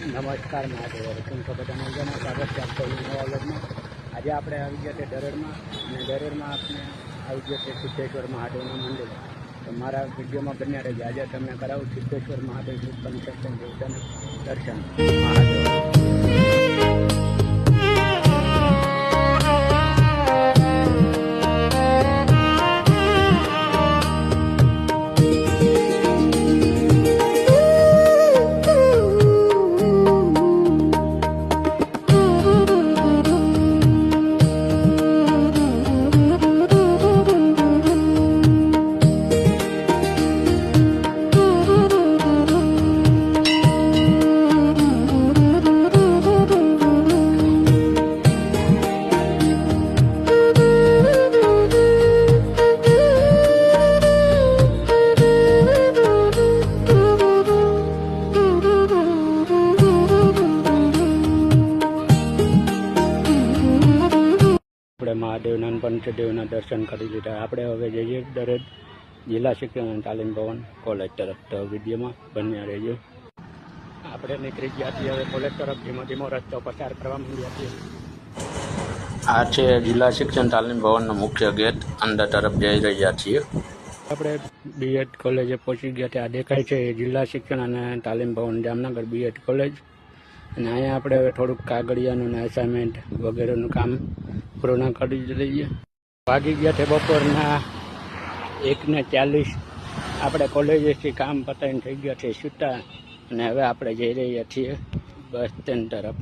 નમસ્કાર મહાદેવ તો બધા મજામાં સ્વાગત છે આપતો નવા વ્લોગમાં। આજે આપણે આવી ગયા છે દરેડમાં અને દરેડમાં આપણે આવી ગયા છે સિદ્ધેશ્વર મહાદેવનું મંદિર। તો મારા વિડીયોમાં બન્યા રહેજો। આજે તમને કરાવું સિદ્ધેશ્વર મહાદેવ દર્શન મહાદેવ। મહાદેવના પંચદેવના દર્શન કરી લીધા। આપણે હવે જઈએ દરેડ જિલ્લા શિક્ષણ તાલીમ ભવન કોલેજ તરફ। તો વિડીયોમાં બન્યા રહેજો। આપણે નીકળી ગયા છીએ હવે કોલેજ તરફ। ધીમો ધીમો રસ્તો પસાર કરવા માંડ્યા છીએ। આ છે જિલ્લા શિક્ષણ તાલીમ ભવનનો મુખ્ય ગેટ। અંદર તરફ જઈ રહ્યા છીએ। આપણે બીએડ કોલેજે પહોંચી ગયા ત્યાં દેખાય છે જિલ્લા શિક્ષણ અને તાલીમ ભવન જામનગર બીએડ કોલેજ। અને અહીંયા આપણે હવે થોડુંક કાગળિયાનું ને અસાઇનમેન્ટ વગેરેનું કામ પૂર્ણ કરી લઈએ। વાગી ગયા છે બપોરના 1:40। આપણે કોલેજેથી કામ પતાવીને થઈ ગયા છે છૂટા અને હવે આપણે જઈ રહ્યા છીએ બસ સ્ટેન્ડ તરફ।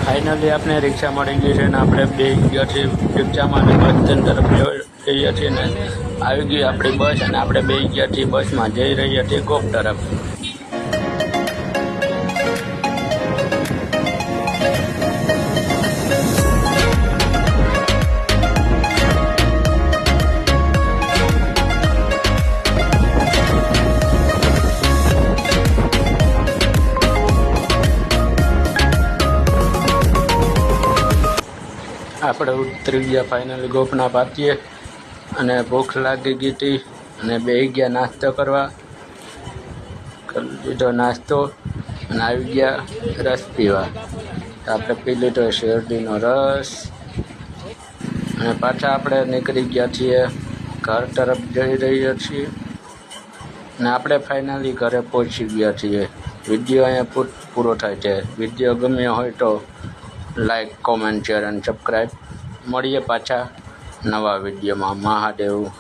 ફાઇનલી આપણે રિક્ષા મળી ગઈ છે અને આપણે બેસી ગયા છીએ રિક્ષામાં અને બસ સ્ટેન્ડ તરફ જઈ રહ્યા છીએ ને આવી ગઈ આપણી બસ અને આપણે બેસી ગયા છીએ બસમાં જઈ રહ્યા છીએ ગોપ તરફ। આપણે ઉતરી ગયા ફાઇનલી ગોપના પાટીએ અને ભૂખ લાગી ગઈ હતી અને બેસી ગયા નાસ્તો કરવા। કરી લીધો નાસ્તો અને આવી ગયા રસ પીવા। આપણે પી લીધો શેરડીનો રસ અને પાછા આપણે નીકળી ગયા છીએ ઘર તરફ જઈ રહ્યા છીએ અને આપણે ફાઇનલી ઘરે પહોંચી ગયા છીએ। વિડીયો અહીંયા પૂરો થાય છે। વિડીયો ગમ્યો હોય તો લાઈક કોમેન્ટ શેર અને સબસ્ક્રાઈબ। મળીએ પાછા નવા વિડીયોમાં। મહાદેવ।